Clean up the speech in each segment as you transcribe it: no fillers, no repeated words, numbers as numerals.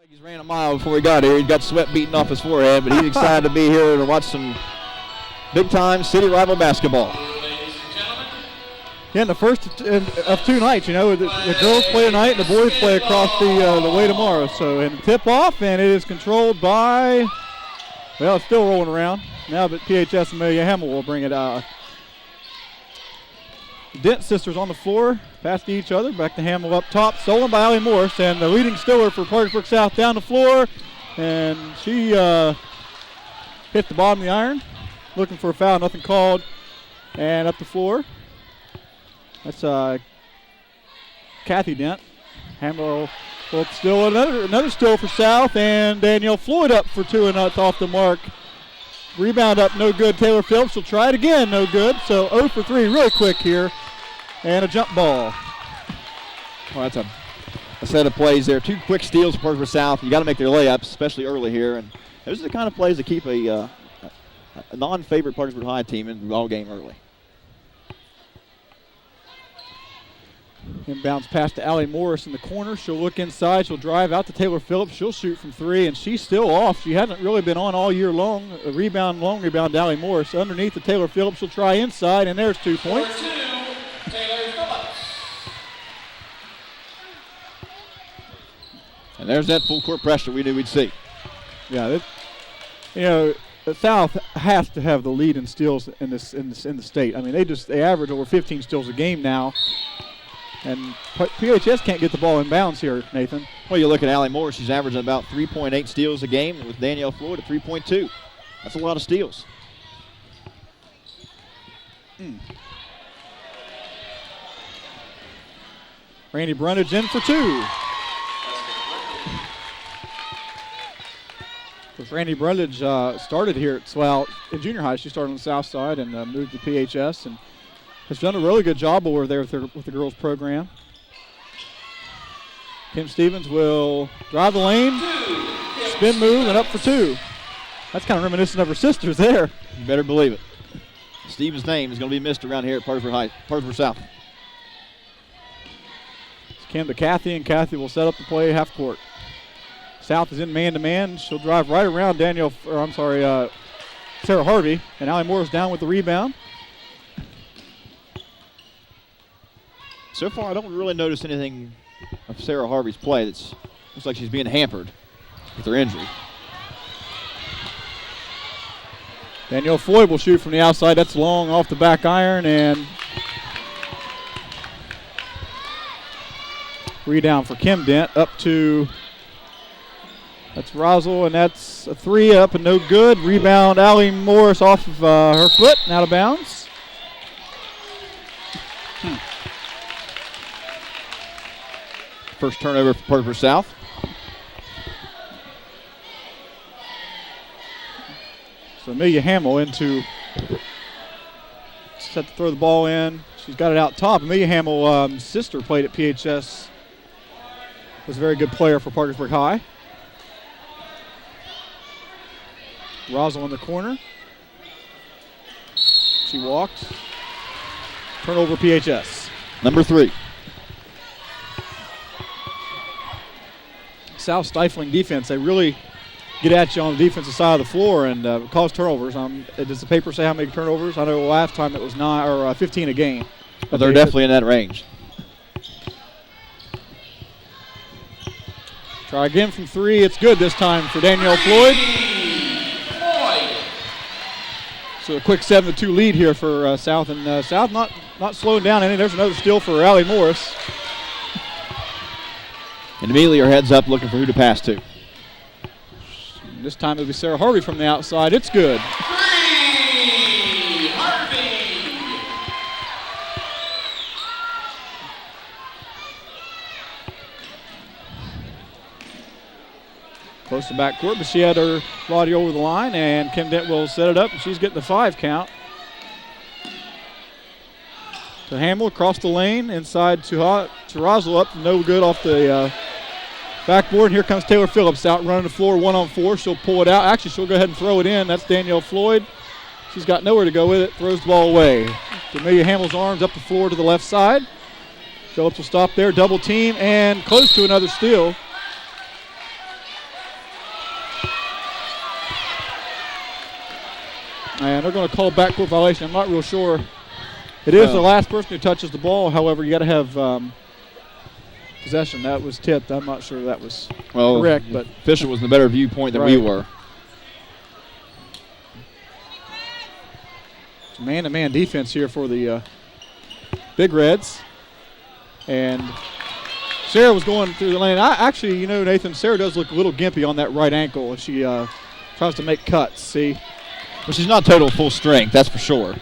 He's ran a mile before he got here. He's got sweat beating off his forehead, but he's excited to be here to watch some big-time city rival basketball. Yeah, in the first of two nights, you know, the girls play tonight and the boys play across the way tomorrow. So, and tip-off, and it is controlled by, well, it's still rolling around. Now that PHS Amelia Hamill will bring it out. The Dent sisters on the floor, pass to each other, back to Hamill up top, stolen by Allie Morris, and the leading stiller for Parkersburg South down the floor, and she hit the bottom of the iron, looking for a foul, nothing called, and up the floor. That's Kathy Dent. Hamill will still another steal for South, and Danielle Floyd up for two and not off the mark. Rebound up, no good. Taylor Phillips will try it again, no good. So 0 for 3 really quick here. And a jump ball. Well, that's a set of plays there. Two quick steals for Parkersburg South. You got to make their layups, especially early here. And those are the kind of plays that keep a non-favorite Parkersburg High team in the ball game early. Inbounds pass to Allie Morris in the corner. She'll look inside. She'll drive out to Taylor Phillips. She'll shoot from three, and she's still off. She hasn't really been on all year long. A long rebound to Allie Morris. Underneath the Taylor Phillips, she'll try inside, and there's 2 points. Taylor Phillips. And there's that full court pressure we knew we'd see. Yeah, the South has to have the lead in steals in the state. I mean, they average over 15 steals a game now. And PHS can't get the ball in bounds here, Nathan. Well, you look at Allie Moore, she's averaging about 3.8 steals a game, with Danielle Floyd at 3.2. That's a lot of steals. Randy Brundage in for two. Because Randy Brundage started here at Swell in junior high. She started on the south side and moved to PHS and has done a really good job over there with the girls program. Kim Stevens will drive the lane, spin move, and up for two. That's kind of reminiscent of her sisters there. You better believe it. Stevens' name is going to be missed around here at Parkersburg South. It's Kim to Kathy, and Kathy will set up the play half court. South is in man-to-man. She'll drive right around Sarah Harvey, and Allie Moore is down with the rebound. So far, I don't really notice anything of Sarah Harvey's play. Looks like she's being hampered with her injury. Danielle Floyd will shoot from the outside. That's long off the back iron, and rebound for Kim Dent up to, that's Rosal, and that's a three up and no good. Rebound, Allie Morris off of her foot and out of bounds. First turnover for Parkersburg South. So Amelia Hamill set to throw the ball in. She's got it out top. Amelia Hamill's sister played at PHS. Was a very good player for Parkersburg High. Rosal in the corner. She walks. Turnover PHS. Number 3. South stifling defense. They really get at you on the defensive side of the floor and cause turnovers. Does the paper say how many turnovers? I know last time it was 15 a game. But they're definitely in that range. Try again from three. It's good this time for Danielle Floyd. So a quick 7-2 lead here for South, and South not slowing down any. There's another steal for Allie Morris. And immediately her head's up looking for who to pass to. This time it'll be Sarah Harvey from the outside. It's good. Harvey. Close to backcourt, but she had her body over the line, and Kim Dent will set it up, and she's getting the 5 count. To Hamill across the lane, inside to Rosal, up no good off the backboard. And here comes Taylor Phillips out running the floor 1-on-4. She'll pull it out. Actually, she'll go ahead and throw it in. That's Danielle Floyd. She's got nowhere to go with it. Throws the ball away. Amelia Hamill's arms up the floor to the left side. Phillips will stop there, double team, and close to another steal. And they're going to call backcourt violation. I'm not real sure. It is the last person who touches the ball. However, you got to have possession. That was tipped. I'm not sure that was correct. But official was in a better viewpoint than we were. It's man-to-man defense here for the Big Reds. And Sarah was going through the lane. Actually, Nathan, Sarah does look a little gimpy on that right ankle as she tries to make cuts. See? Well, she's not total full strength, that's for sure.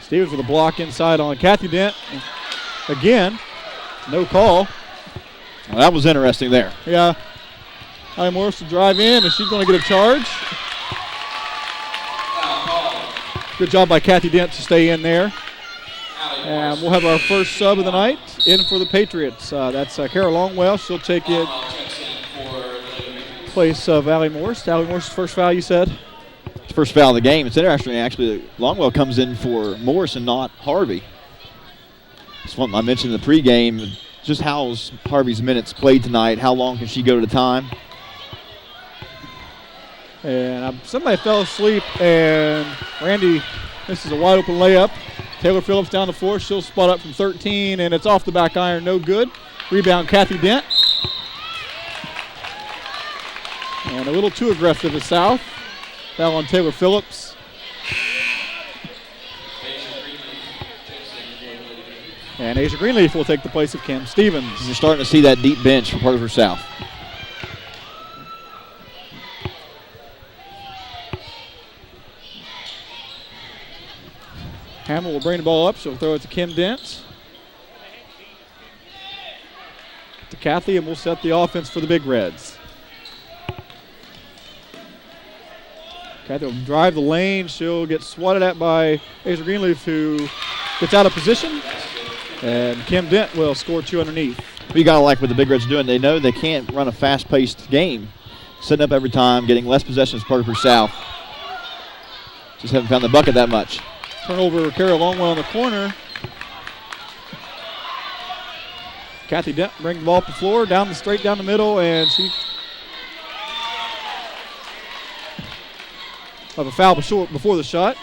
Stevens with a block inside on Kathy Dent. Again, no call. Well, that was interesting there. Yeah. Allie Morris to drive in, and she's going to get a charge. Good job by Kathy Dent to stay in there. And we'll have our first sub of the night in for the Patriots. That's Kara Longwell. She'll take it in place of Allie Morris. Allie Morris' first foul, you said? First foul of the game. It's interesting, actually, that Longwell comes in for Morris and not Harvey. It's one I mentioned in the pregame. Just how's Harvey's minutes played tonight? How long can she go at a time? And somebody fell asleep, and Randy, this is a wide open layup. Taylor Phillips down the floor. She'll spot up from 13, and it's off the back iron. No good. Rebound, Kathy Dent. And a little too aggressive at South. Foul on Taylor Phillips. And Asia Greenleaf will take the place of Kim Stevens. You're starting to see that deep bench for Parkersburg South. Hamill will bring the ball up. She'll throw it to Kim Dent. To Kathy, and we'll set the offense for the Big Reds. Kathy will drive the lane. She'll get swatted at by Asia Greenleaf, who gets out of position. And Kim Dent will score two underneath. You got to like what the Big Reds are doing. They know they can't run a fast-paced game. Setting up every time, getting less possessions Parkersburg South. Just haven't found the bucket that much. Turnover, Kara Longwell in the corner. Kathy Dent brings the ball up the floor, straight down the middle, and she have a foul before the shot.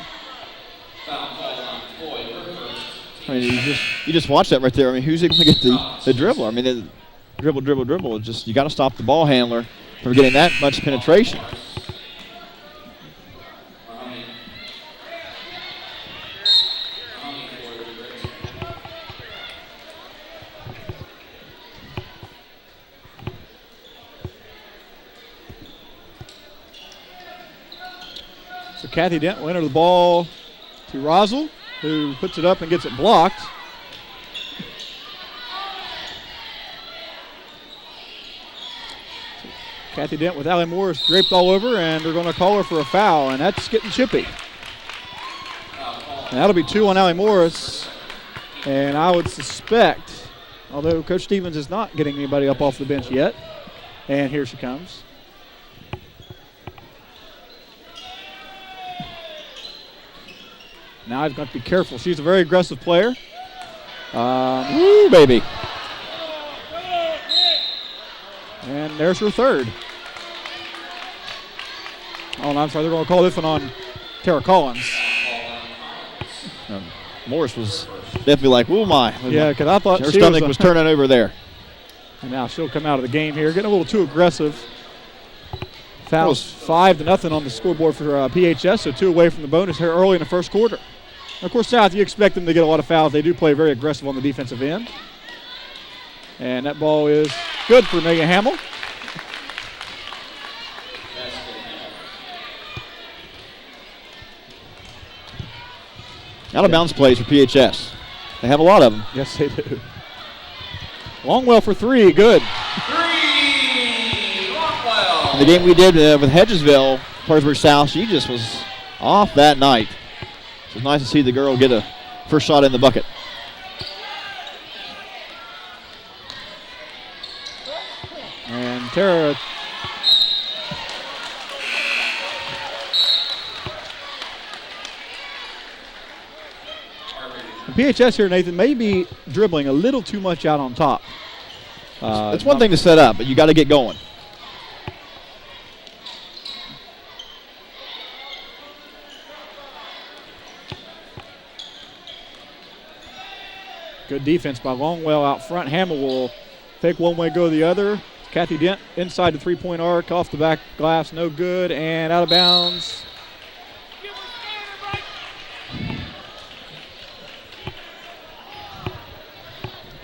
I mean, you just watch that right there. I mean, who's going to get the dribble? I mean, dribble. Just you got to stop the ball handler from getting that much penetration. So Kathy Dent will enter the ball to Rosal, who puts it up and gets it blocked. So Kathy Dent with Allie Morris draped all over, and they're going to call her for a foul, and that's getting chippy. And that'll be two on Allie Morris, and I would suspect, although Coach Stevens is not getting anybody up off the bench yet, and here she comes. Now I've got to be careful. She's a very aggressive player. Woo, baby. And there's her third. Oh, no, I'm sorry. They're going to call this one on Tara Collins. Morris was definitely like, "Ooh, my!" Yeah, because I thought her stomach was turning over there. And now she'll come out of the game here, getting a little too aggressive. Fouls 5-0 on the scoreboard for PHS, so 2 away from the bonus here early in the first quarter. And of course, South, you expect them to get a lot of fouls. They do play very aggressive on the defensive end. And that ball is good for Megan Hamill. Out of bounds plays for PHS. They have a lot of them. Yes, they do. Longwell for 3, good. In the game we did with Hedgesville, Parkersburg South, she just was off that night. So it's nice to see the girl get a first shot in the bucket. And Tara PHS here, Nathan, may be dribbling a little too much out on top. It's one thing to set up, but you got to get going. Good defense by Longwell out front. Hamill will take one way, go the other. Kathy Dent inside the three-point arc, off the back glass, no good, and out of bounds.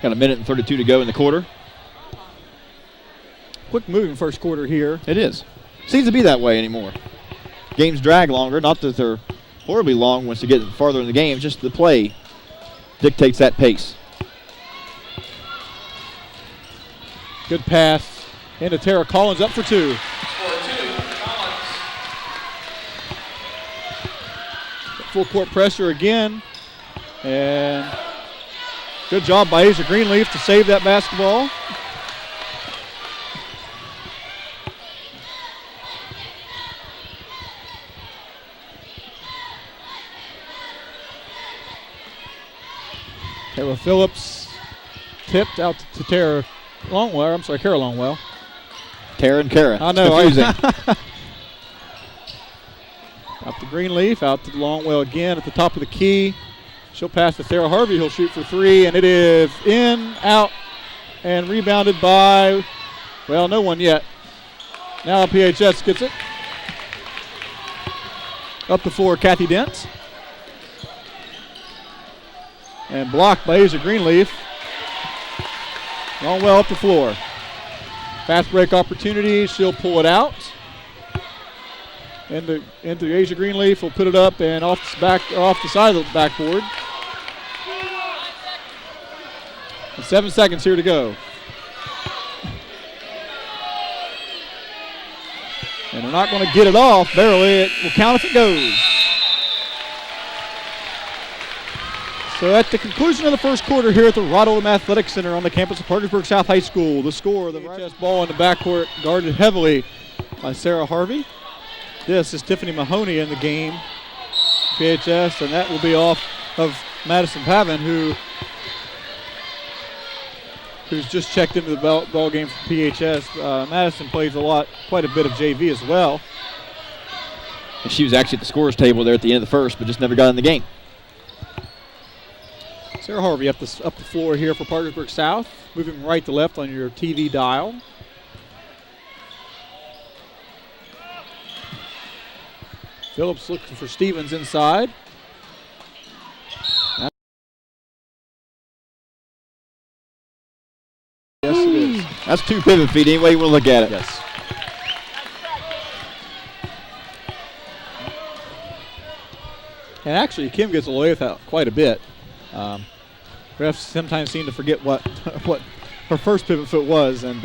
Got a minute and 32 to go in the quarter. Quick moving first quarter here. It is. Seems to be that way anymore. Games drag longer. Not that they're horribly long once you get farther in the game. Just the play dictates that pace. Good pass into Tara Collins, up for two. Score 2, Collins. Full court pressure again. And good job by Asia Greenleaf to save that basketball. Taylor Phillips tipped out to Tara Longwell. I'm sorry, Kara Longwell. Tara and Kara. I know. Confusing. Out to Greenleaf, out to Longwell again at the top of the key. She'll pass to Sarah Harvey. He'll shoot for three, and it is in, out, and rebounded by, well, no one yet. Now PHS gets it. Up the floor, Kathy Dent. And blocked by Asia Greenleaf. Longwell up the floor. Fast break opportunity. She'll pull it out. Into Asia Greenleaf. Will put it up and off the side of the backboard. And 7 seconds here to go. And they're not going to get it off. Barely. It will count if it goes. So at the conclusion of the first quarter here at the Rod Oldham Athletic Center on the campus of Parkersburg South High School, the score, the chest ball in the backcourt guarded heavily by Sarah Harvey. This is Tiffany Mahoney in the game, PHS, and that will be off of Madison Pavin, who's just checked into the ball game for PHS. Madison plays quite a bit of JV as well. And she was actually at the scorer's table there at the end of the first, but just never got in the game. Sarah Harvey up the floor here for Parkersburg South, moving right to left on your TV dial. Phillips looking for Stevens inside. Yes, it is. That's 2 pivot feet any way you want to look at it. Yes. And actually, Kim gets away with that quite a bit. Refs sometimes seem to forget what what her first pivot foot was, and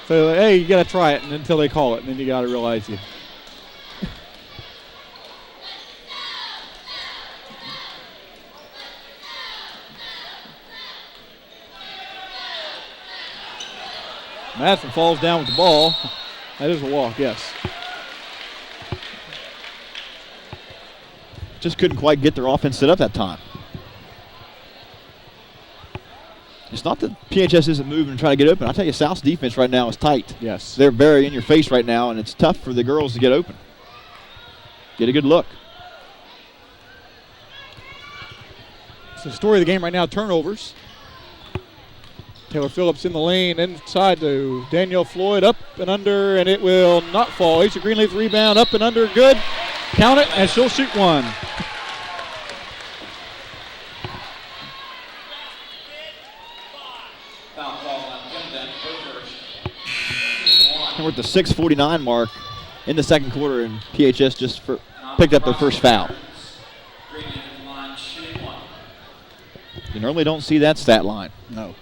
so hey, you got to try it until they call it, and then you got to realize you. Madison falls down with the ball. That is a walk, yes. Just couldn't quite get their offense set up that time. It's not that PHS isn't moving and trying to get open. I tell you, South's defense right now is tight. Yes. They're very in your face right now, and it's tough for the girls to get open. Get a good look. It's the story of the game right now, turnovers. Taylor Phillips in the lane, inside to Danielle Floyd, up and under, and it will not fall. Asia Greenleaf rebound, up and under, good. Count it, and she'll shoot one. And we're at the 6:49 mark in the second quarter, and PHS just picked up their first foul. You normally don't see that stat line. No.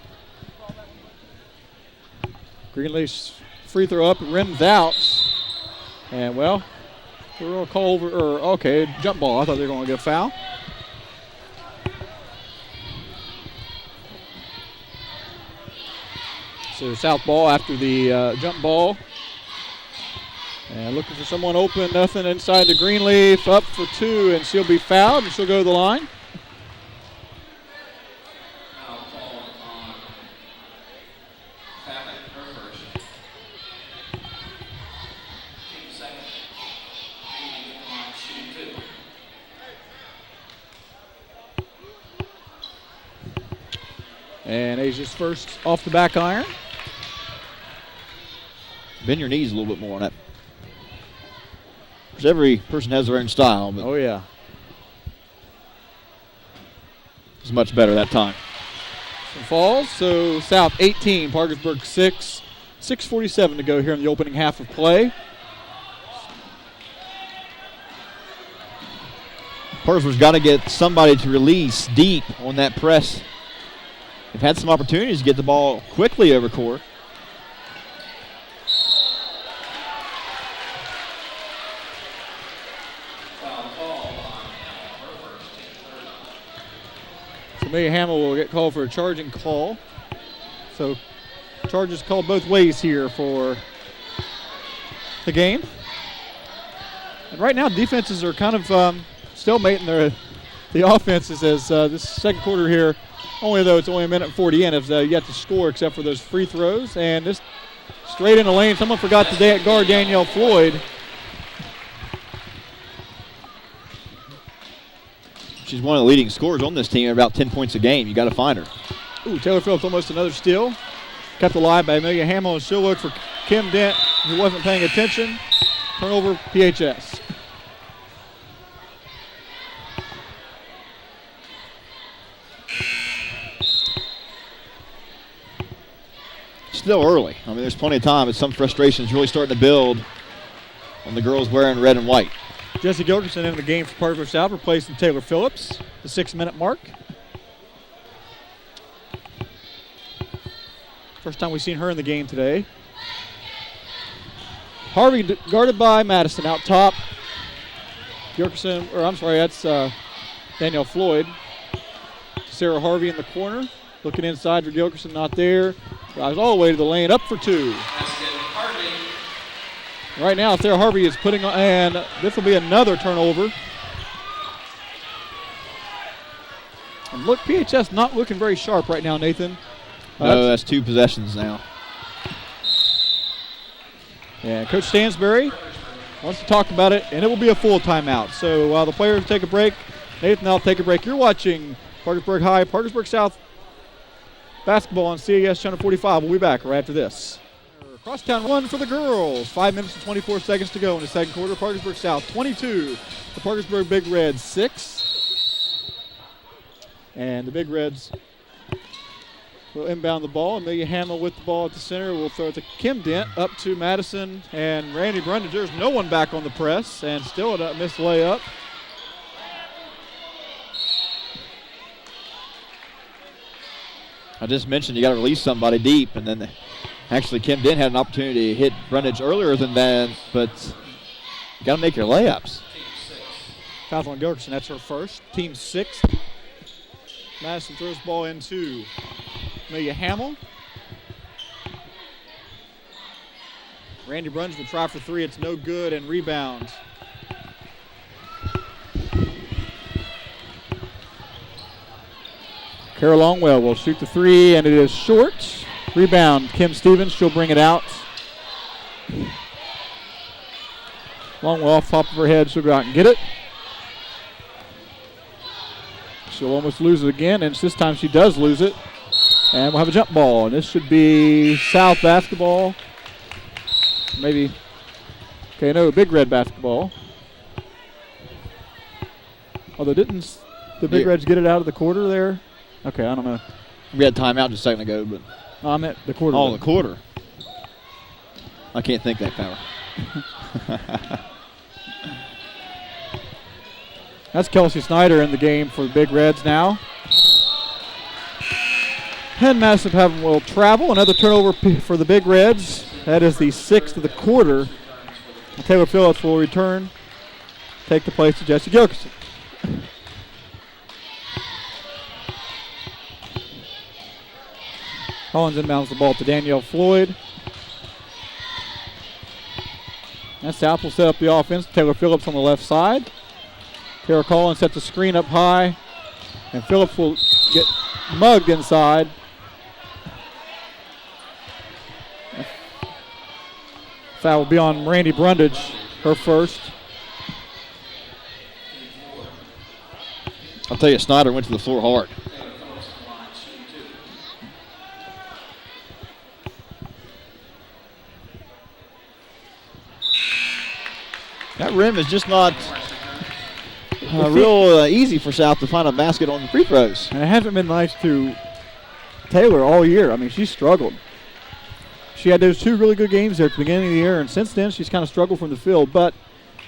Greenleaf's free throw up, rims out. And, well, we're going to call jump ball. I thought they were going to get a foul. So South ball after the jump ball. And looking for someone open, nothing inside the Greenleaf, up for two, and she'll be fouled, and she'll go to the line. And Asia's first off the back iron. Bend your knees a little bit more on that. Because every person has their own style, but Oh, yeah. it's much better that time. Some falls. So South 18, Parkersburg 6. 6:47 to go here in the opening half of play. Parkersburg's got to get somebody to release deep on that press. They've had some opportunities to get the ball quickly over court. So Amelia Hamill will get called for a charging call. So charges called both ways here for the game. And right now defenses are kind of stalemating the offenses as this second quarter here, though it's only a minute and 40 in, is yet to score except for those free throws. And this straight in the lane. Someone forgot to guard Danielle Floyd. She's one of the leading scorers on this team at about 10 points a game. You got to find her. Ooh, Taylor Phillips almost another steal. Kept alive by Amelia Hamill, and she'll look for Kim Dent, who wasn't paying attention. Turnover, PHS. Still early. I mean, there's plenty of time, but some frustration is really starting to build on the girls wearing red and white. Jesse Gilkerson in the game for Parkersburg South, replacing Taylor Phillips, the 6-minute mark. First time we've seen her in the game today. Harvey guarded by Madison out top. Gilkerson, or I'm sorry, that's Danielle Floyd. Sarah Harvey in the corner. Looking inside for Gilkerson, not there. Drives all the way to the lane, up for two. Right now, Sarah Harvey is putting on, and this will be another turnover. And look, PHS not looking very sharp right now, Nathan. No, that's 2 possessions now. And Coach Stansberry wants to talk about it, and it will be a full timeout. So while the players take a break, Nathan, I'll take a break. You're watching Parkersburg High, Parkersburg South basketball on CAS Channel 45. We'll be back right after this. Crosstown run for the girls. 5 minutes and 24 seconds to go in the second quarter. Parkersburg South 22. The Parkersburg Big Reds 6. And the Big Reds will inbound the ball. Amelia Hamill with the ball at the center. We'll throw it to Kim Dent, up to Madison and Randy Brundage. There's no one back on the press, and still a missed layup. I just mentioned you got to release somebody deep, and then actually Kim Dent had an opportunity to hit Brundage earlier than that, but you got to make your layups. Foul on Gilkerson, that's her first. Team 6. Madison throws the ball into Amelia Hamill. Randy Brundage will try for 3. It's no good, and rebound. Kara Longwell will shoot the 3, and it is short. Rebound, Kim Stevens. She'll bring it out. Longwell off top of her head. She'll go out and get it. She'll almost lose it again, and this time she does lose it. And we'll have a jump ball, and this should be South basketball. Maybe, okay, no, Big Red basketball. Although didn't the Big Reds get it out of the quarter there? Okay, I don't know. We had timeout just a second ago, but. No, I meant the quarter. Oh, the quarter. I can't think that power. That's Kelsey Snyder in the game for the Big Reds now. And Madison Pavin will travel. Another turnover for the Big Reds. That is the 6th of the quarter. Taylor Phillips will return, take the place of Jesse Gilkerson. Collins inbounds the ball to Danielle Floyd. And South will set up the offense. Taylor Phillips on the left side. Tara Collins sets a screen up high. And Phillips will get mugged inside. Foul will be on Randy Brundage, her first. I'll tell you, Snyder went to the floor hard. That rim is just not real easy for South to find a basket on the free throws. And it hasn't been nice to Taylor all year. I mean, she struggled. She had those 2 really good games there at the beginning of the year, and since then she's kind of struggled from the field. But,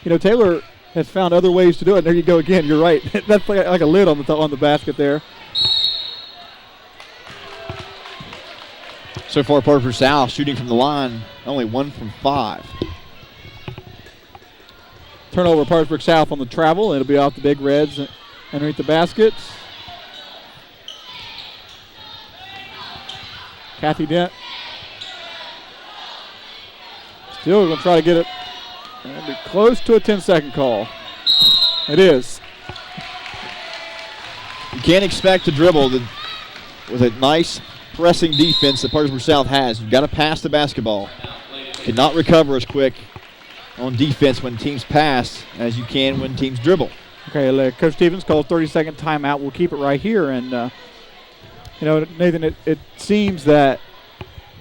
you know, Taylor has found other ways to do it. And there you go again. You're right. That's like a lid on the basket there. So far, Parkersburg South shooting from the line, only 1 from 5. Turnover, Parkersburg South on the travel. It'll be off the Big Reds underneath the basket. Kathy Dent still going to try to get it. It'll be close to a 10-second call. It is. You can't expect to dribble with a nice pressing defense that Parkersburg South has. You've got to pass the basketball. You cannot recover as quick on defense when teams pass as you can when teams dribble. Okay, Coach Stevens called 30-second timeout. We'll keep it right here. And, you know, Nathan, it seems that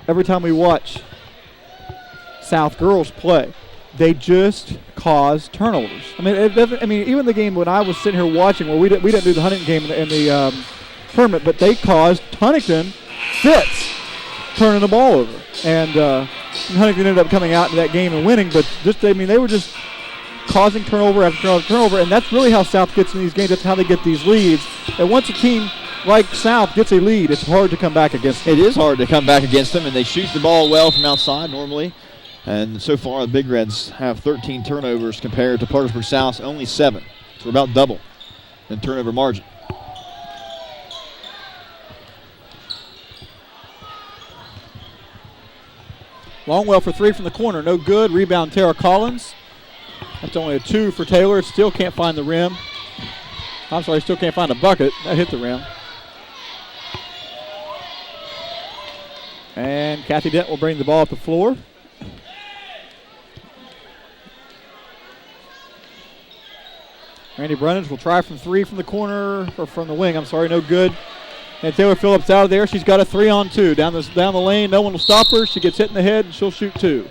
every time we watch South girls play, they just cause turnovers. I mean, even the game when I was sitting here watching, where we didn't do the Huntington game in the tournament, but they caused Huntington fits turning the ball over. And Huntington ended up coming out in that game and winning, but they were just causing turnover after turnover, and that's really how South gets in these games. That's how they get these leads. And once a team like South gets a lead, it's hard to come back against them. It is hard to come back against them, and they shoot the ball well from outside normally. And so far, the Big Reds have 13 turnovers compared to Parkersburg South's only 7. So we're about double in turnover margin. Longwell for 3 from the corner, no good. Rebound, Tara Collins. That's only a 2 for Taylor. Still can't find the rim. I'm sorry, still can't find a bucket. That hit the rim. And Kathy Dent will bring the ball up the floor. Randy Brunnage will try from 3 from the corner, or from the wing, I'm sorry, no good. And Taylor Phillips out of there. She's got a 3-on-2. Down the lane, no one will stop her. She gets hit in the head, and she'll shoot 2.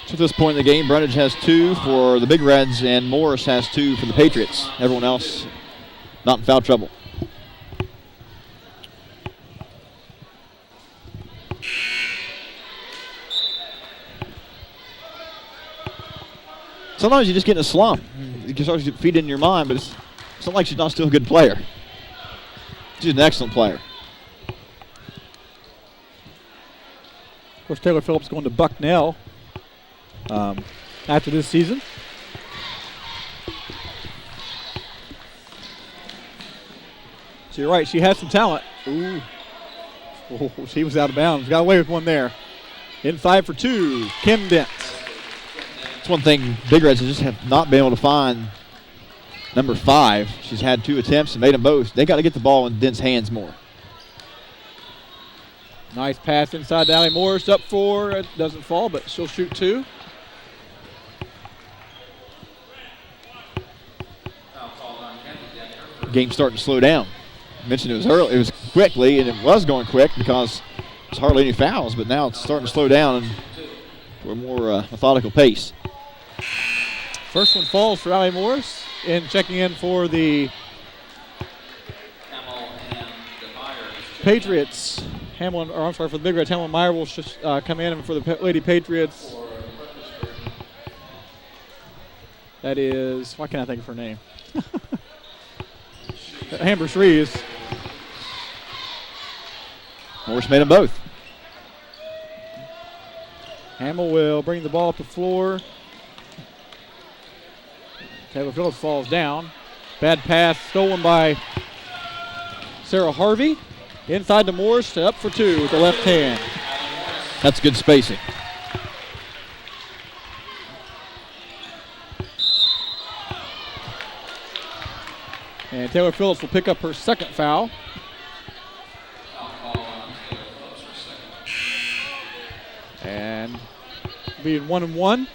So at this point in the game, Brunnage has 2 for the Big Reds, and Morris has 2 for the Patriots. Everyone else not in foul trouble. Sometimes you just get in a slump. You can start to feed in your mind, but it's not like she's not still a good player. She's an excellent player. Of course, Taylor Phillips going to Bucknell after this season. So you're right, she has some talent. Ooh. Oh, she was out of bounds. Got away with one there. Inside for 2, Kim Dent. That's one thing Big Reds just have not been able to find. Number 5, she's had 2 attempts and made them both. They got to get the ball in Dent's hands more. Nice pass inside to Allie Morris, up 4. It doesn't fall, but she'll shoot 2. Game's starting to slow down. I mentioned it was early. It was quickly, and it was going quick because there's hardly any fouls, but now it's starting to slow down and for a more methodical pace. First one falls for Allie Morris, and checking in for the Patriots. For the Big Reds, Hamlin Meyer will come in, and for the Lady Patriots, that is, why can't I think of her name? Amber Shrees. Morris made them both. Hamill will bring the ball up the floor. Taylor Phillips falls down. Bad pass stolen by Sarah Harvey. Inside to Morris, up for 2 with the left hand. That's good spacing. And Taylor Phillips will pick up her second foul. And being 1-1.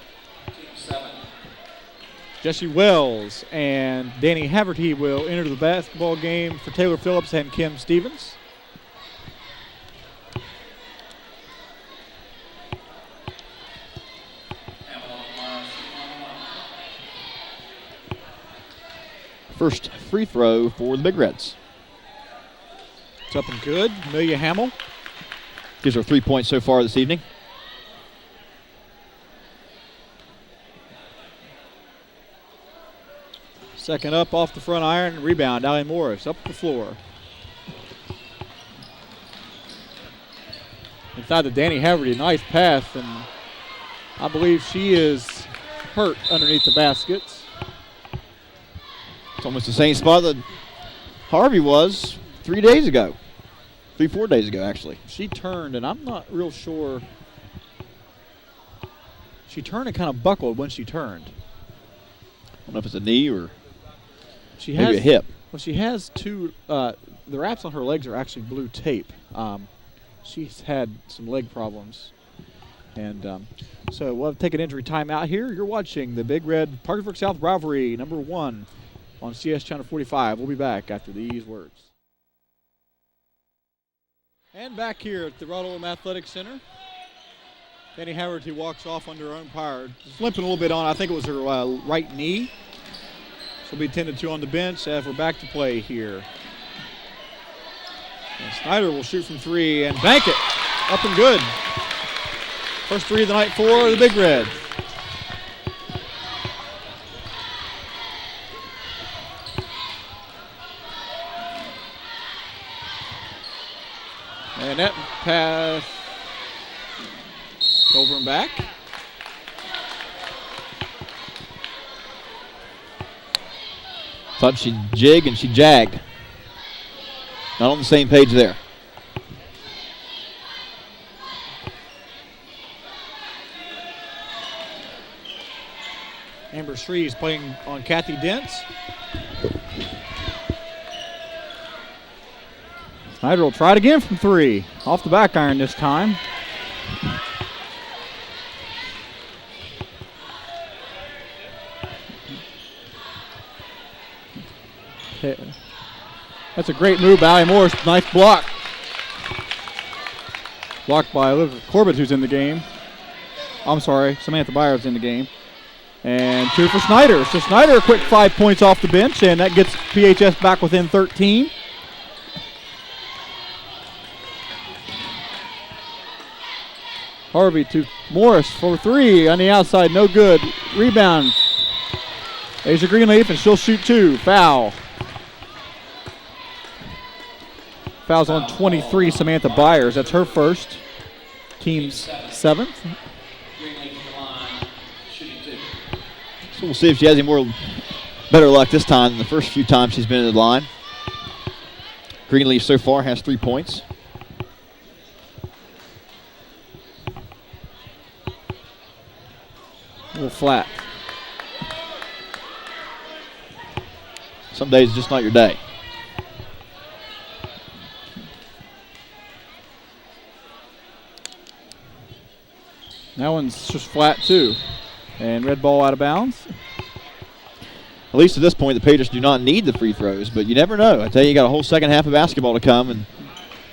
Jesse Wells and Danny Haverty will enter the basketball game for Taylor Phillips and Kim Stevens. First free throw for the Big Reds. It's up and good. Amelia Hamill. Gives her 3 points so far this evening. Second up off the front iron. Rebound. Allie Morris up the floor. Inside to Danny Haverty. Nice pass. And I believe she is hurt underneath the baskets. It's almost the same spot that Harvey was 3 days ago. 4 days ago, actually. She turned, and I'm not real sure. She turned and kind of buckled when she turned. I don't know if it's a knee or she maybe has a hip. Well, she has two. The wraps on her legs are actually blue tape. She's had some leg problems. And so we'll take an injury timeout here. You're watching the Big Red Parkersburg South rivalry, number 1 on CS Channel 45. We'll be back after these words. And back here at the Rod Athletic Center, Danny Haverty walks off under her umpire. Just limping a little bit on, I think it was her right knee. She'll be tended to on the bench as we're back to play here. And Snyder will shoot from 3 and bank it. Up and good. First 3 of the night for the Big Reds. And that pass over and back. Thought she'd jig and she jagged. Not on the same page there. Amber Shreves playing on Kathy Dents. Snyder will try it again from 3. Off the back iron this time. That's a great move by Allie Morris. Nice block. Blocked by Elizabeth Corbett, who's in the game. I'm sorry, Samantha Byers in the game. And 2 for Snyder. So Snyder a quick 5 points off the bench, and that gets PHS back within 13. Harvey to Morris for 3 on the outside, no good. Rebound. Asia Greenleaf, and she'll shoot 2. Foul. Foul's on 23, Samantha Byers. That's her first. Team's 7th. So we'll see if she has any more better luck this time than the first few times she's been in the line. Greenleaf so far has 3 points. A little flat. Some days it's just not your day. That one's just flat too. And red ball out of bounds. At least at this point, the Patriots do not need the free throws, but you never know. I tell you, you got a whole second half of basketball to come, and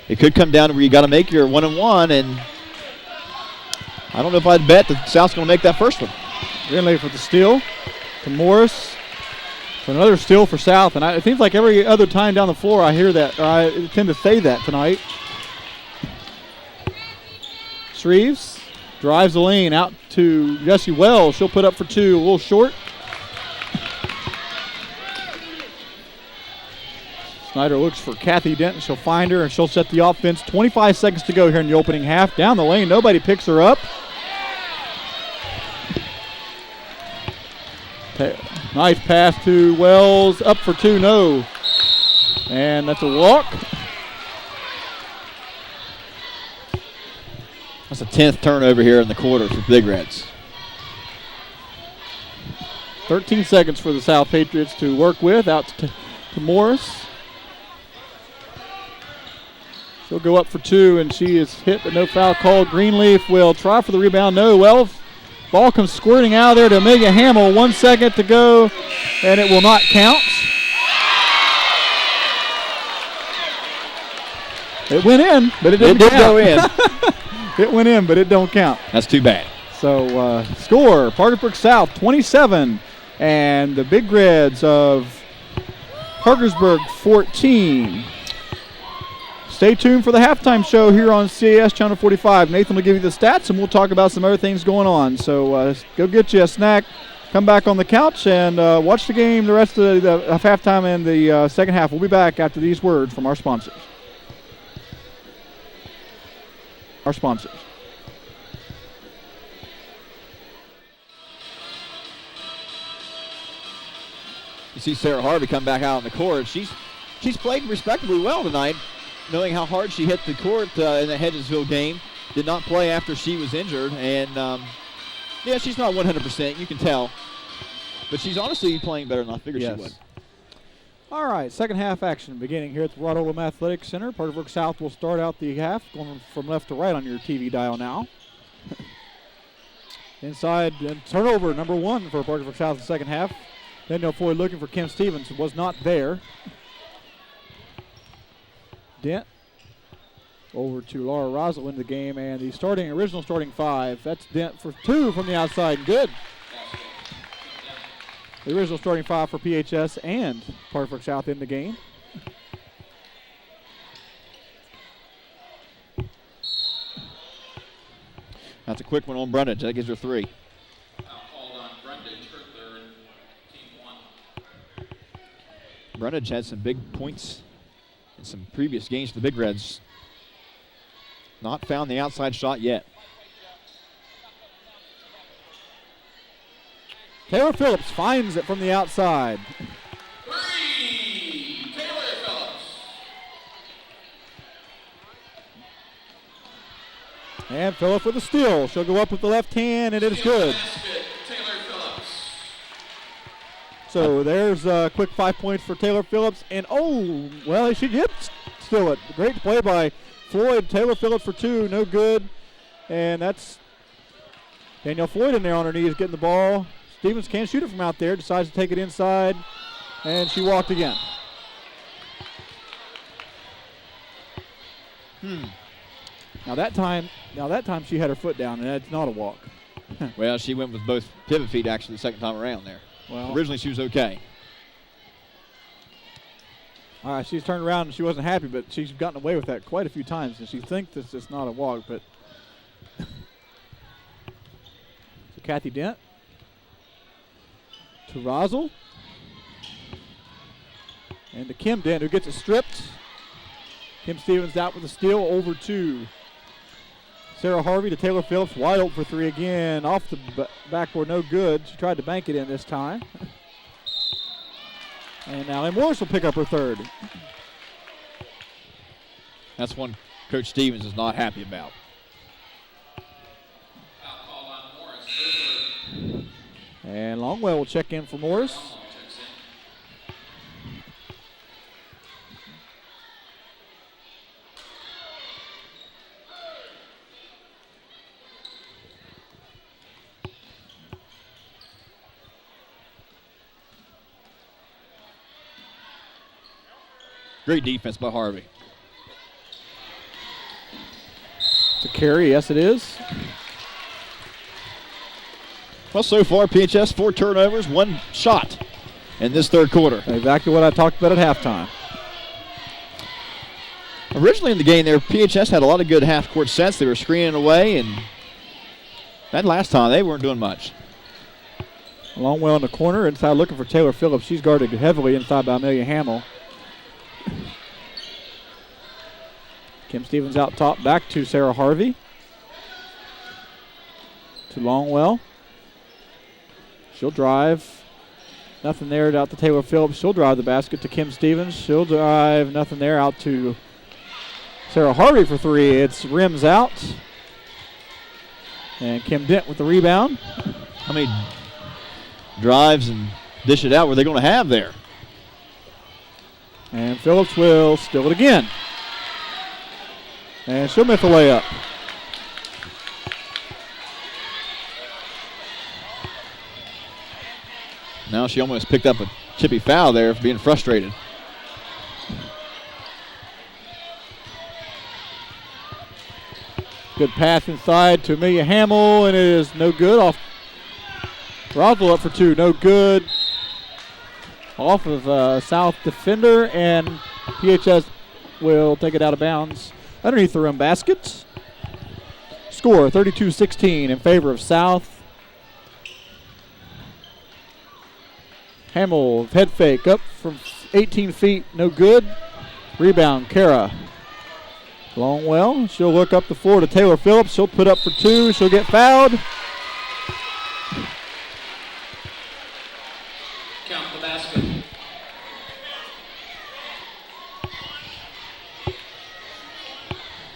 it could come down to where you got to make your 1-and-1, and I don't know if I'd bet that South's going to make that first one. Greenleaf with the steal to Morris. For another steal for South, and it seems like every other time down the floor I hear that, or I tend to say that tonight. Shreves drives the lane out to Jessie Wells. She'll put up for 2, a little short. Snyder looks for Kathy Denton. She'll find her, and she'll set the offense. 25 seconds to go here in the opening half. Down the lane, nobody picks her up. Nice pass to Wells. Up for 2, no. And that's a walk. That's the 10th turnover here in the quarter for Big Reds. 13 seconds for the South Patriots to work with. Out to Morris. She'll go up for 2, and she is hit, but no foul called. Greenleaf will try for the rebound. No. Wells. Ball comes squirting out of there to Amelia Hamill. 1 second to go, and it will not count. It went in, but it didn't count. Go in. It went in, but it don't count. That's too bad. So score, Parkersburg South 27, and the Big Reds of Parkersburg 14. Stay tuned for the halftime show here on CAS Channel 45. Nathan will give you the stats, and we'll talk about some other things going on. So go get you a snack, come back on the couch, and watch the game the rest of the halftime and the second half. We'll be back after these words from our sponsors. Our sponsors. You see Sarah Harvey come back out on the court. She's played respectably well tonight, knowing how hard she hit the court in the Hedgesville game. Did not play after she was injured, and yeah, she's not 100%. You can tell, but she's honestly playing better than I figured she would. All right, second half action beginning here at the Rod Oldham Athletic Center. Parkersburg South will start out the half, going from left to right on your TV dial now. Inside and turnover number 1 for Parkersburg South in the second half. Daniel Floyd looking for Kim Stevens, who was not there. Dent over to Laura Rosal in the game, and the original starting 5. That's Dent for 2 from the outside. Good. The original starting 5 for PHS and Parkersburg South in the game. That's a quick one on Brundage. That gives her 3. Called on Brundage for third, team 1. Brundage had some big points in some previous games for the Big Reds. Not found the outside shot yet. Taylor Phillips finds it from the outside. 3, Taylor Phillips. And Phillips with a steal. She'll go up with the left hand, and it is good. Basket, Taylor Phillips. So there's a quick 5 points for Taylor Phillips. And oh, well, she did steal it. Great play by Floyd. Taylor Phillips for 2, no good. And that's Danielle Floyd in there on her knees getting the ball. Stevens can't shoot it from out there, decides to take it inside, and she walked again. Now that time she had her foot down, and that's not a walk. Well, she went with both pivot feet actually the second time around there. Well, originally she was okay. All right, she's turned around and she wasn't happy, but she's gotten away with that quite a few times, and she thinks this is not a walk, but so Kathy Dent to Rosal. And to Kim Dent, who gets it stripped. Kim Stevens out with a steal over to Sarah Harvey to Taylor Phillips. Wide open for 3 again. Off the backboard, no good. She tried to bank it in this time. And now Morris will pick up her 3rd. That's one Coach Stevens is not happy about. Called on Morris. And Longwell will check in for Morris. Great defense by Harvey. It's a carry, yes it is. Well, so far, PHS 4 turnovers, 1 shot in this third quarter. Exactly what I talked about at halftime. Originally in the game there, PHS had a lot of good half-court sets. They were screening away, and that last time they weren't doing much. Longwell in the corner, inside looking for Taylor Phillips. She's guarded heavily inside by Amelia Hamill. Kim Stevens out top, back to Sarah Harvey. To Longwell. She'll drive. Nothing there, out to Taylor Phillips. She'll drive the basket to Kim Stevens. She'll drive, nothing there, out to Sarah Harvey for 3. It's rims out. And Kim Dent with the rebound. How many drives and dish it out were they going to have there? And Phillips will steal it again. And she'll miss the layup. Now she almost picked up a chippy foul there for being frustrated. Good pass inside to Amelia Hamill, and it is no good. Off Roswell up for 2, no good. off of South defender, and PHS will take it out of bounds underneath the rim basket. Score 32-16 in favor of South. Hamill, head fake up from 18 feet, no good. Rebound, Kara. Longwell, she'll look up the floor to Taylor Phillips. She'll put up for two. She'll get fouled. Count the basket.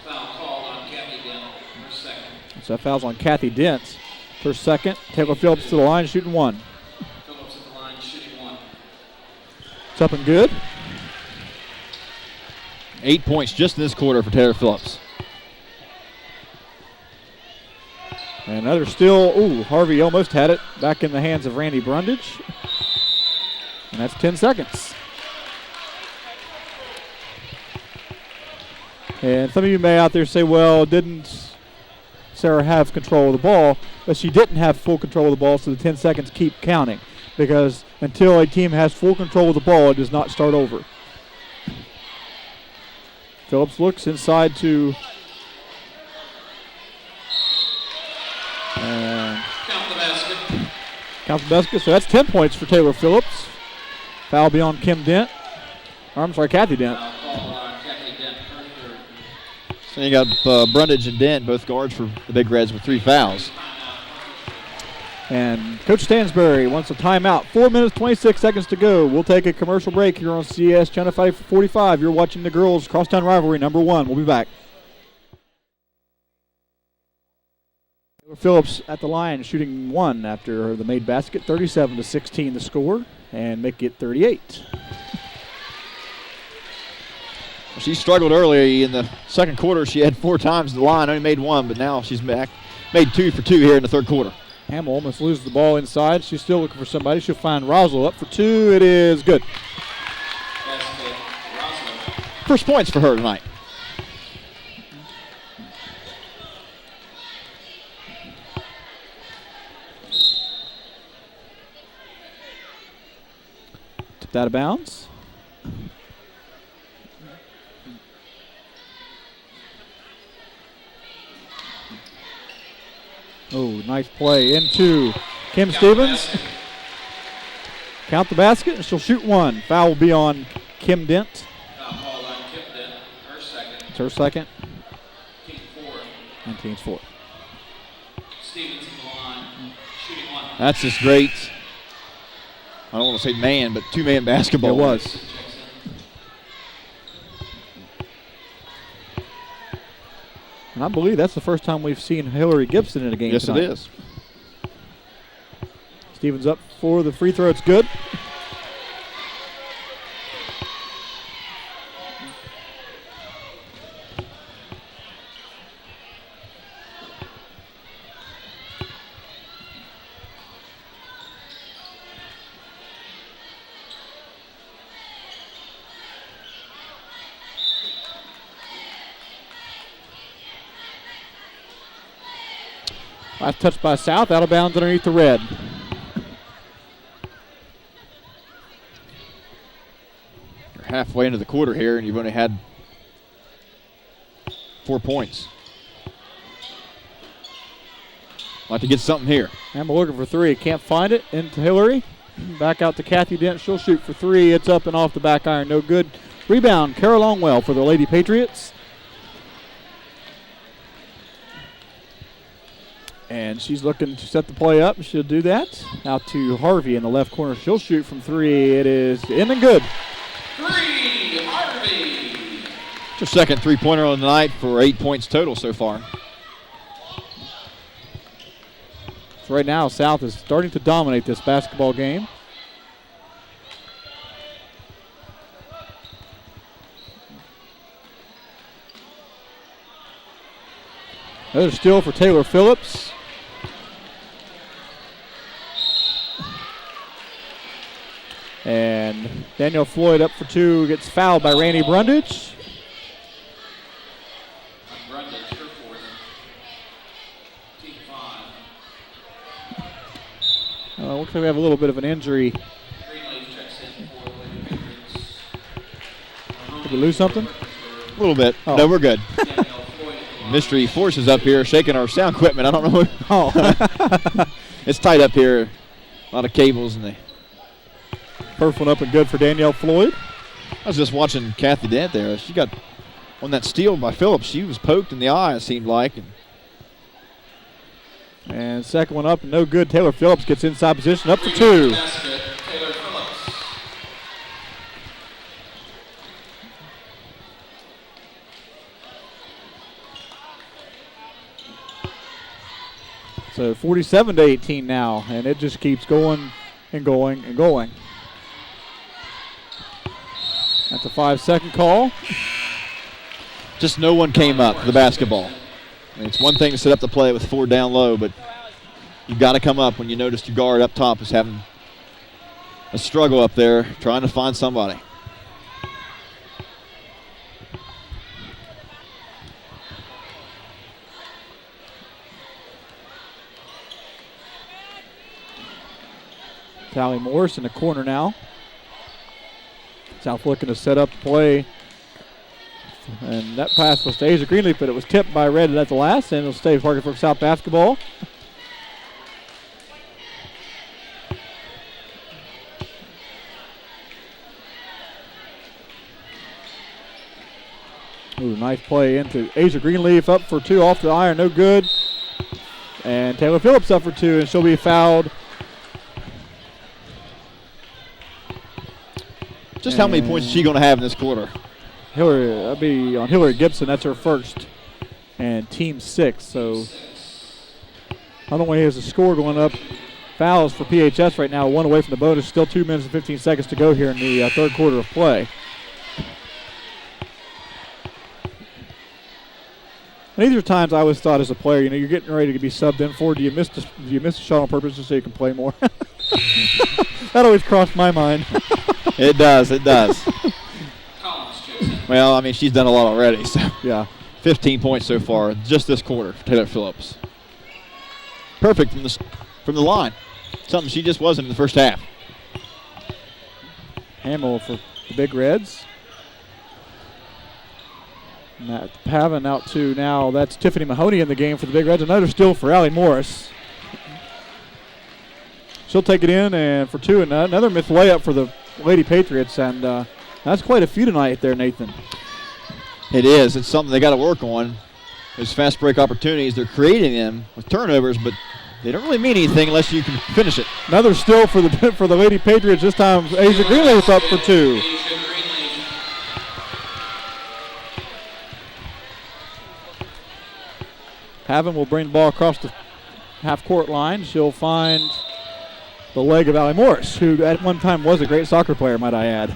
Foul called on Kathy Dent, her second. So that foul's on Kathy Dent. Her second. Taylor Phillips to the line, shooting one. Phillips at the line, shooting one. It's up and good. 8 points just in this quarter for Taylor Phillips. And another steal. Ooh, Harvey almost had it back in the hands of Randy Brundage. And that's 10 seconds. And some of you may out there say, well, didn't Sarah have control of the ball? But she didn't have full control of the ball, so the 10 seconds keep counting. Because until a team has full control of the ball, it does not start over. Phillips looks inside to Count the basket. count the basket. So that's 10 points for Taylor Phillips. Foul be on Kim Dent. I'm sorry, Kathy Dent. Foul called on Kathy Dent, her third. So you got Brundage and Dent, both guards for the Big Reds with 3 fouls. And Coach Stansbury wants a timeout. 4 minutes, 26 seconds to go. We'll take a commercial break here on CS Channel 545. You're watching the girls' Crosstown Rivalry #1. We'll be back. Phillips at the line shooting one after the made basket. 37-16 the score, and make it 38. She struggled early in the second quarter. She had 4 times the line, only made 1, but now she's back. Made 2 for 2 here in the third quarter. Hamill almost loses the ball inside. She's still looking for somebody. She'll find Roswell up for 2. It is good. Basket, Roswell. First points for her tonight. Tipped out of bounds. Oh, nice play into Kim Stevens. Count the basket, and she'll shoot one. Foul will be on Kim Dent. Foul called on Kim Dent, her second. It's her second. Team 4. And team's fourth. Stevens at the line, shooting one. That's just great. I don't want to say man, but 2-man basketball. It was. And I believe that's the first time we've seen Hillary Gibson in a game Yes, tonight. it is. Stevens up for the free throw. It's good. Last touch by South, out of bounds underneath the red. You're halfway into the quarter here, and you've only had 4 points. Like to get something here. Hamill looking for 3. Can't find it. Into Hillary. Back out to Kathy Dent. She'll shoot for 3. It's up and off the back iron. No good. Rebound, Kara Longwell for the Lady Patriots. And she's looking to set the play up. She'll do that. Out to Harvey in the left corner. She'll shoot from 3. It is in and good. 3, Harvey. It's her second 3-pointer on the night for 8 points total so far. So right now, South is starting to dominate this basketball game. Another steal for Taylor Phillips. And Daniel Floyd up for 2, gets fouled by Randy Brundage. Brundage, her fourth. Team 5. Looks like we have a little bit of an injury. Greenleaf checks in Did we lose something? A little bit. Oh. No, we're good. Mystery Forces up here shaking our sound equipment. I don't know. Oh. It's tight up here. A lot of cables and First one up and good for Danielle Floyd. I was just watching Kathy Dent there. She got on that steal by Phillips. She was poked in the eye, it seemed like. And second one up, no good. Taylor Phillips gets inside position, up for two. Basket, Taylor Phillips. So 47-18 now, and it just keeps going and going and going. That's a 5-second call. Just no one came up for the basketball. I mean, it's one thing to set up the play with 4 down low, but you've got to come up when you notice your guard up top is having a struggle up there, trying to find somebody. Tally Morris in the corner now. South looking to set up the play. And that pass was to Asia Greenleaf, but it was tipped by Red at the last, and it'll stay Parkersburg South basketball. Ooh, nice play into Asia Greenleaf, up for two off the iron, no good. And Taylor Phillips up for two, and she'll be fouled. Just how many points is she going to have in this quarter? Hillary, that'll be on Hillary Gibson. That's her first, and team 6. So not only is the score going up, fouls for PHS right now, 1 away from the bonus. Still 2 minutes and 15 seconds to go here in the third quarter of play. And these are times I always thought as a player, you're getting ready to be subbed in for. Do you miss the shot on purpose just so you can play more? That always crossed my mind. It does. Collins checks in. Well, I mean, she's done a lot already. So Yeah. 15 points so far, just this quarter for Taylor Phillips. Perfect from the line. Something she just wasn't in the first half. Hamill for the Big Reds. Matt Pavin out to now. That's Tiffany Mahoney in the game for the Big Reds. Another steal for Allie Morris. She'll take it in and for two, and another missed layup for the Lady Patriots, and that's quite a few tonight there, Nathan. It is. It's something they got to work on. Those fast break opportunities, they're creating them with turnovers, but they don't really mean anything unless you can finish it. Another steal for the Lady Patriots. This time, Asia Greenleaf up for two. Asia Greenleaf. Pavin will bring the ball across the half-court line. She'll find the leg of Allie Morris, who at one time was a great soccer player, might I add.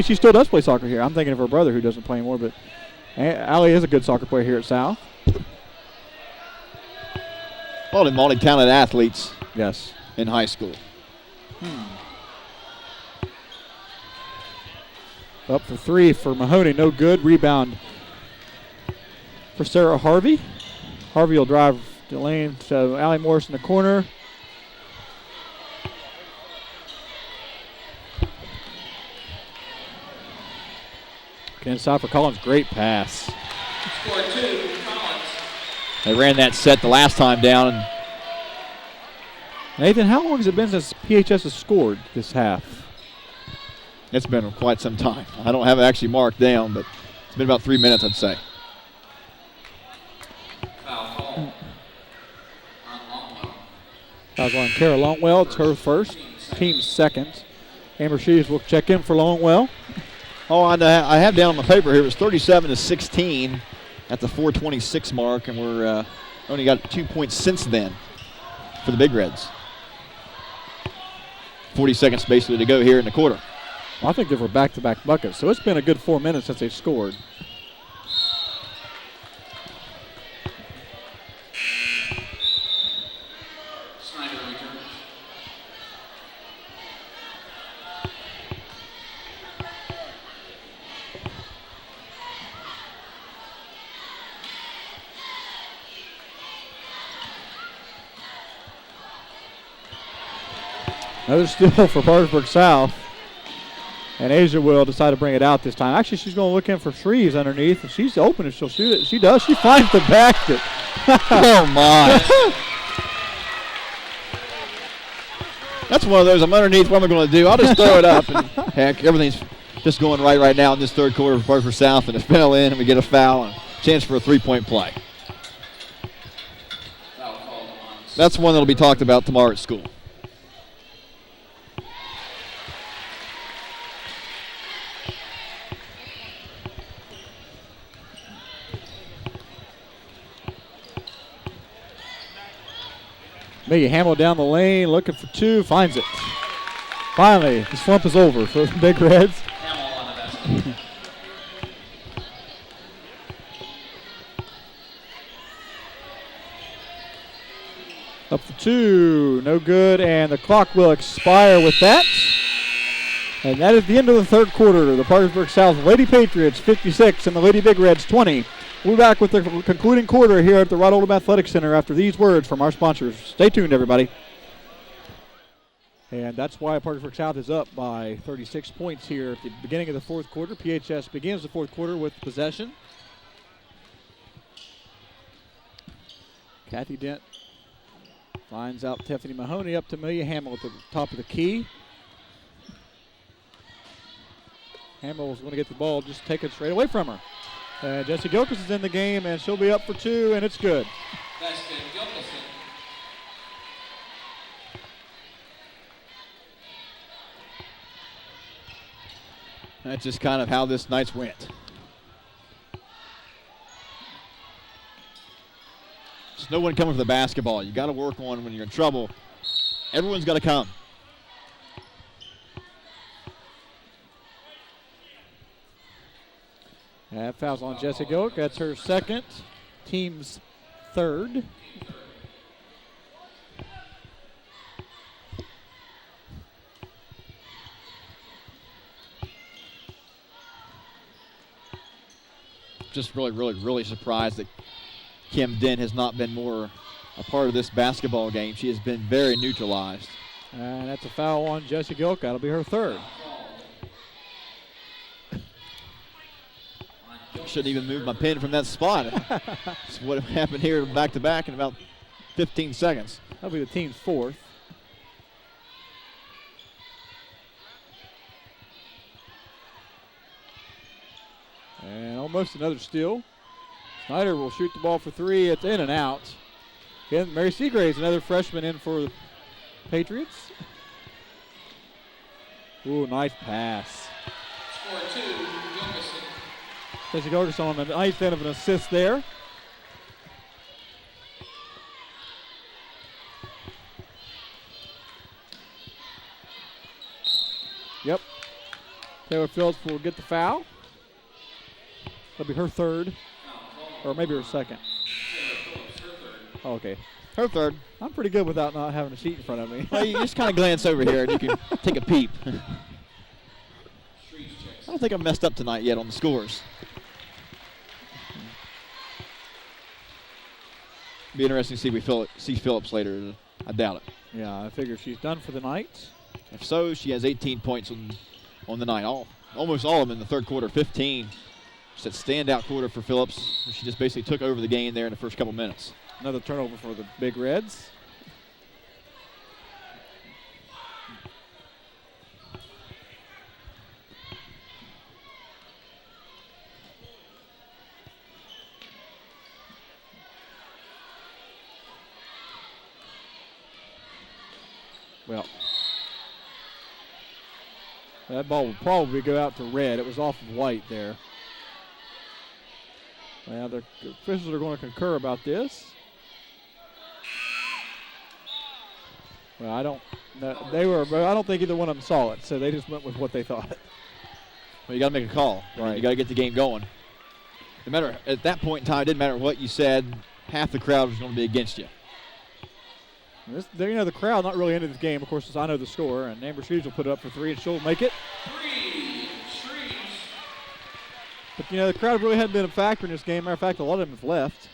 She still does play soccer here. I'm thinking of her brother who doesn't play anymore, but Allie is a good soccer player here at South. All the multi-talented athletes Yes. in high school. Up for three for Mahoney, no good. Rebound for Sarah Harvey. Harvey will drive the lane, so Allie Morris in the corner. Inside for Collins, great pass. Score 2, Collins. They ran that set the last time down. And Nathan, how long has it been since PHS has scored this half? it's been quite some time. I don't have it actually marked down, but it's been about 3 minutes, I'd say. Foul call on Longwell. Fouls on Kara Longwell. It's her first, team second. Amber Sheaves will check in for Longwell. Oh, I have down on my paper here, it was 37-16 at the 4:26 mark, and we're only got 2 points since then for the Big Reds. 40 seconds basically to go here in the quarter. I think they were back-to-back buckets, so it's been a good 4 minutes since they've scored. Snyder returns. Another steal for Parkersburg South. And Asia will decide to bring it out this time. Actually, she's going to look in for Shreves underneath. If she's open, if she'll shoot it. She does. She finds the basket. Oh, my. That's one of those. I'm underneath. What am I going to do? I'll just throw it up. And heck, everything's just going right now in this third quarter for Parkersburg South. And it's fell in, and we get a foul and a chance for a three-point play. That's one that will be talked about tomorrow at school. Maggie Hamill down the lane, looking for two, finds it. Finally, the slump is over for the Big Reds. Up for two, no good, and the clock will expire with that. And that is the end of the third quarter. The Parkersburg South Lady Patriots 56 and the Lady Big Reds 20. We'll be back with the concluding quarter here at the Rod Oldham Athletic Center after these words from our sponsors. Stay tuned, everybody. And that's why Parkersburg South is up by 36 points here at the beginning of the fourth quarter. PHS begins the fourth quarter with possession. Kathy Dent finds out Tiffany Mahoney up to Amelia Hamill at the top of the key. Hamill's going to get the ball, just take it straight away from her. And Jessie Gilkis is in the game, and she'll be up for two, and it's good. Basket, Gilkison. That's just kind of how this night's went. There's no one coming for the basketball. You got to work on when you're in trouble. Everyone's got to come. That foul's on Jessie Gilk. That's her second, team's third. Just really surprised that Kim Dent has not been more a part of this basketball game. She has been very neutralized. And that's a foul on Jessie Gilk. That'll be her third. Shouldn't even move my pin from that spot. That's what happened here back-to-back in about 15 seconds. That'll be the team's fourth. And almost another steal. Snyder will shoot the ball for three. It's in and out. Again, Mary Seagraves, another freshman in for the Patriots. Ooh, nice pass. Score two, Gilkison. Jessie Gilkison on the ninth end of an assist there. Yep. Taylor Phillips will get the foul. That'll be her third, or maybe her second. Oh, okay. Her third. I'm pretty good without not having a sheet in front of me. Well, you just kind of glance over here and you can take a peep. I don't think I've messed up tonight yet on the scores. Be interesting to see we see Phillips later. I doubt it. Yeah, I figure she's done for the night. If so, she has 18 points on the night. Almost all of them in the third quarter, 15. Just that standout quarter for Phillips. She just basically took over the game there in the first couple minutes. Another turnover for the Big Reds. Well, that ball will probably go out to red. It was off of white there. Well, the officials are going to concur about this. Well, I don't think either one of them saw it, so they just went with what they thought. Well, you got to make a call. Right. You got to get the game going. No matter at that point in time, it didn't matter what you said. Half the crowd was going to be against you. The crowd not really into this game. Of course, I know the score, and Amber Shreves will put it up for three, and she'll make it. Three, Shreves. But, the crowd really hadn't been a factor in this game. Matter of fact, a lot of them have left.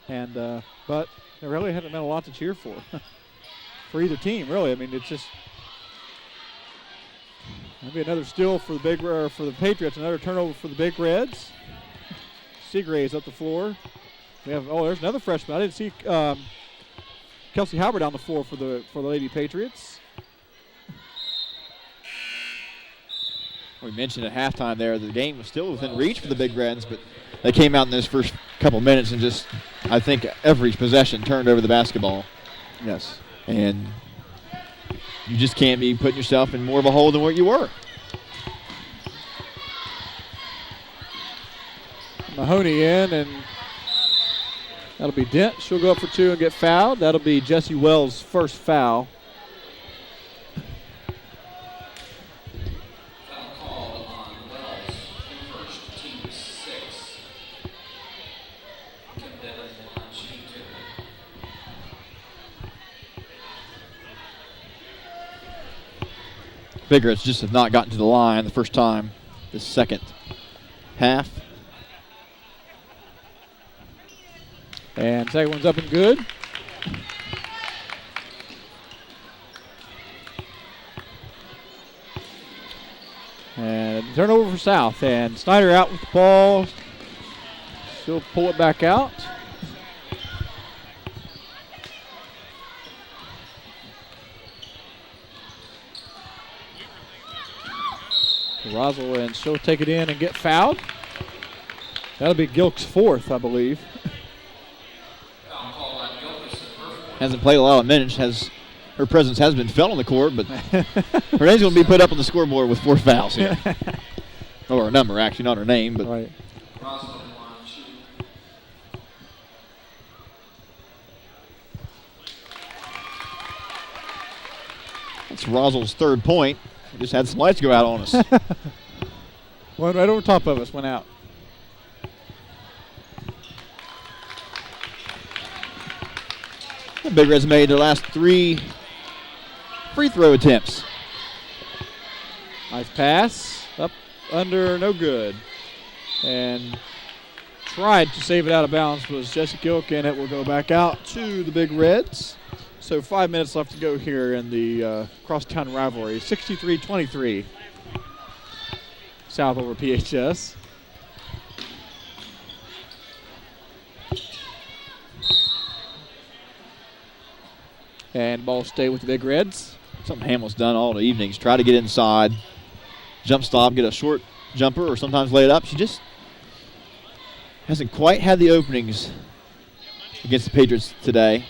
And but there really hadn't been a lot to cheer for. For either team, really. I mean, it's just Maybe another steal for the Patriots. Another turnover for the Big Reds. Seagray's up the floor. We have there's another freshman. I didn't see Kelsey Halbert on the floor for the Lady Patriots. We mentioned at halftime there the game was still within reach for the Big Reds, but they came out in those first couple minutes and just, I think, every possession turned over the basketball. Yes. And you just can't be putting yourself in more of a hole than what you were. Mahoney in, and that'll be Dent. She'll go up for 2 and get fouled. That'll be Jesse Wells' first foul. Foul called on Wells, first, team 6. Kim Dennis on shooting 2. Big Reds just have not gotten to the line the first time this second half. And second one's up and good. And turnover for South. And Snyder out with the ball. She'll pull it back out. Roswell, and she'll take it in and get fouled. That'll be Gilk's 4th, I believe. Hasn't played a lot of minutes. Her presence has been felt on the court, but her name's going to be put up on the scoreboard with 4 fouls here. Or a number, actually, not her name. But right. That's Roswell's 3rd point. Just had some lights go out on us. One right over top of us, went out. The Big Reds made their last 3 free throw attempts. Nice pass. Up, under, no good. And tried to save it out of bounds was Jesse Gilk, and it will go back out to the Big Reds. So 5 minutes left to go here in the crosstown rivalry. 63-23. South over PHS. And ball stay with the Big Reds. Something Hamill's done all the evenings. Try to get inside, jump stop, get a short jumper, or sometimes lay it up. She just hasn't quite had the openings against the Patriots today.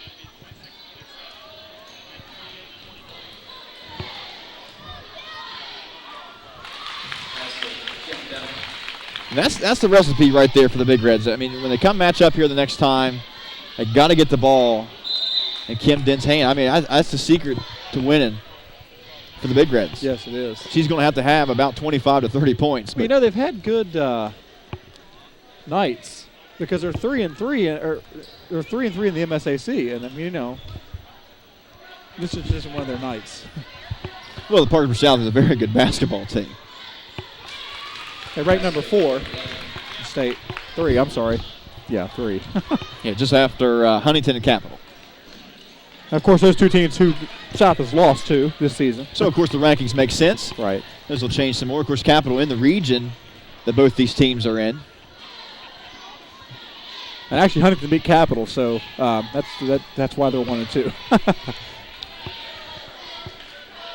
And that's the recipe right there for the Big Reds. I mean, when they come match up here the next time, they got to get the ball in Kim Dent's hand. I mean, that's the secret to winning for the Big Reds. Yes, it is. She's going to have about 25 to 30 points. Well, you know, they've had good nights because they're 3-3, or they're 3-3 in the MSAC, and I mean, you know, this is just one of their nights. Well, the Parkersburg South is a very good basketball team. They rank number 4 in state. 3, I'm sorry. Yeah, 3. Yeah, just after Huntington and Capital. Of course, those 2 teams who South has lost to this season. So, of course, the rankings make sense. Right. Those will change some more. Of course, Capital in the region that both these teams are in. And actually, Huntington beat Capital, so that's why they're 1-2.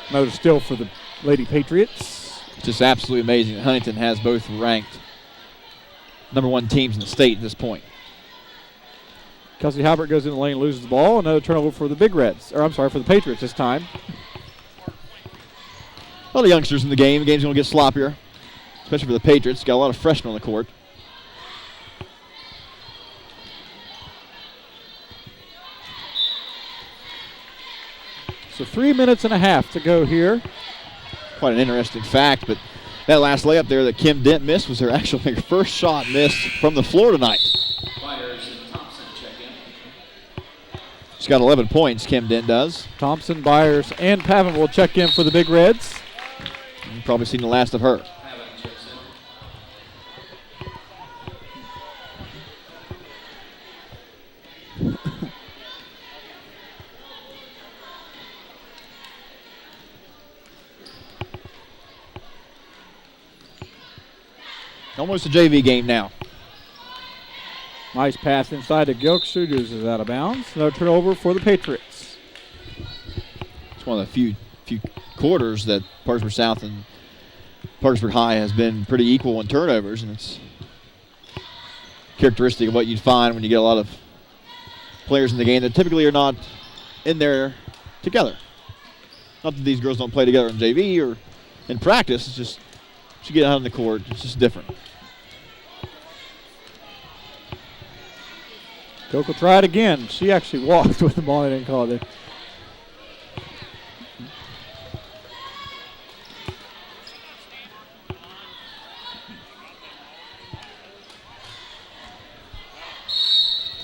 Another steal for the Lady Patriots. Just absolutely amazing that Huntington has both ranked number 1 teams in the state at this point. Kelsey Halbert goes in the lane, loses the ball. Another turnover for the Big Reds. Or, I'm sorry, for the Patriots this time. A lot of youngsters in the game. The game's going to get sloppier, especially for the Patriots. Got a lot of freshmen on the court. So 3 minutes and a half to go here. Quite an interesting fact, but that last layup there that Kim Dent missed was her actual first shot missed from the floor tonight. Byers and Thompson check in. She's got 11 points, Kim Dent does. Thompson, Byers, and Pavin will check in for the Big Reds. You've probably seen the last of her. Pavin checks in. Almost a JV game now. Nice pass inside to Gilkster. Is out of bounds. No turnover for the Patriots. It's one of the few quarters that Parkersburg South and Parkersburg High has been pretty equal in turnovers, and it's characteristic of what you'd find when you get a lot of players in the game that typically are not in there together. Not that these girls don't play together in JV or in practice. It's just you get out on the court, it's just different. Coke will try it again. She actually walked with the ball and didn't call it.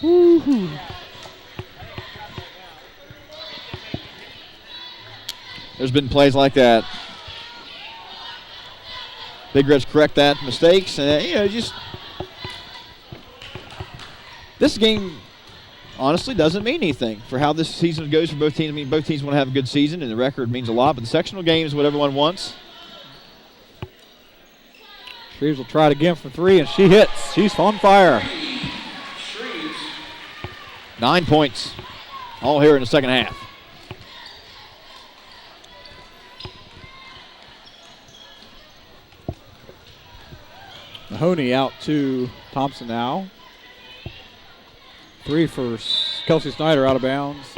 Woo-hoo. There's been plays like that. Big Reds correct that mistakes, and just this game honestly doesn't mean anything for how this season goes for both teams. I mean, both teams want to have a good season, and the record means a lot. But the sectional game is what everyone wants. Shreves will try it again for three, and she hits. She's on fire. 9 points, all here in the second half. Mahoney out to Thompson now. Three for Kelsey Snyder, out of bounds.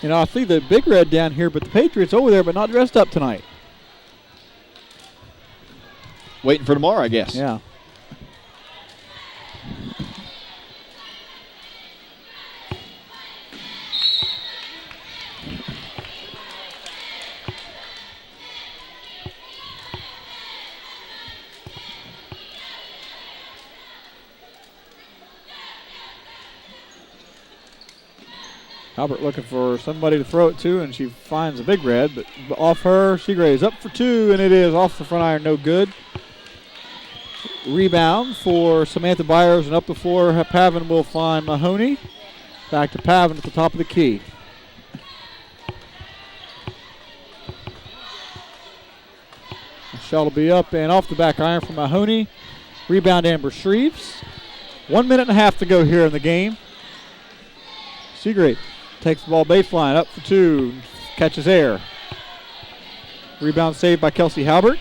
I see the Big Red down here, but the Patriots over there, but not dressed up tonight. Waiting for tomorrow, I guess. Yeah. Albert looking for somebody to throw it to, and she finds a Big Red, but off her, Seagraves up for two, and it is off the front iron, no good. Rebound for Samantha Byers, and up the floor, Pavin will find Mahoney. Back to Pavin at the top of the key. The shot will be up and off the back iron for Mahoney. Rebound Amber Shreves. 1 minute and a half to go here in the game. Seagraves takes the ball baseline, up for two, catches air. Rebound saved by Kelsey Halbert.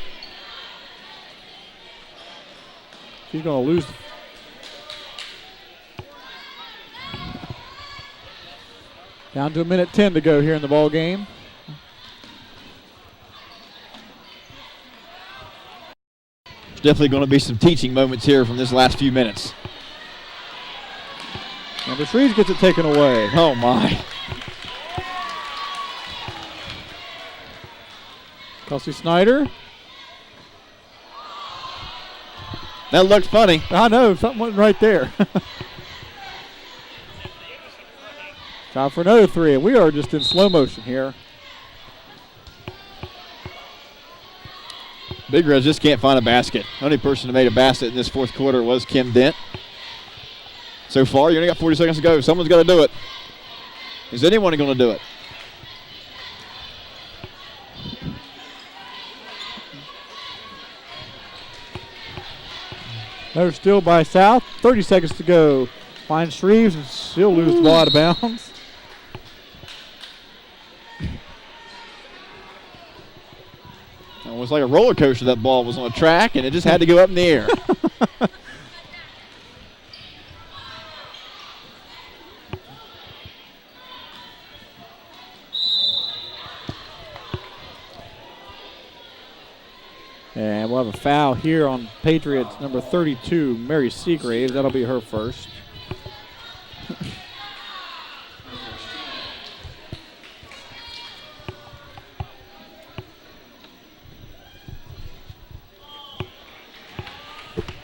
She's going to lose. Down to 1:10 to go here in the ball game. There's definitely going to be some teaching moments here from this last few minutes. And the Shreves gets it taken away. Oh, my. Kelsey Snyder. That looked funny. I know, something wasn't right there. Time for another three, and we are just in slow motion here. Big Reds just can't find a basket. The only person that made a basket in this fourth quarter was Kim Dent. So far, you only got 40 seconds to go. Someone's got to do it. Is anyone going to do it? Another steal by South. 30 seconds to go. Finds Shreves, and she'll lose the ball out of bounds. It was like a roller coaster. That ball was on a track, and it just had to go up in the air. And we'll have a foul here on Patriots number 32, Mary Seagraves. That'll be her first.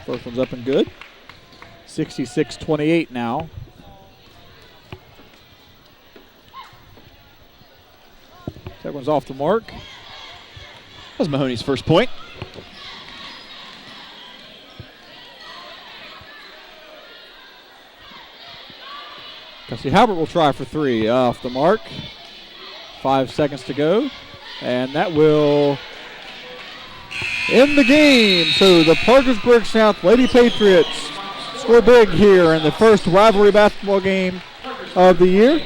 First one's up and good. 66-28 now. That one's off the mark. That was Mahoney's first point. Kelsey Halbert will try for three, off the mark. 5 seconds to go. And that will in the game. So the Parkersburg South Lady Patriots score big here in the first rivalry basketball game of the year.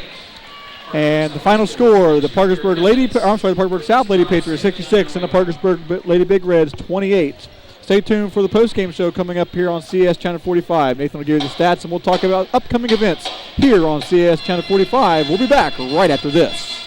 And the final score, the Parkersburg South Lady Patriots 66 and the Parkersburg Lady Big Reds 28. Stay tuned for the post-game show coming up here on CAS Channel 45. Nathan will give you the stats, and we'll talk about upcoming events here on CAS Channel 45. We'll be back right after this.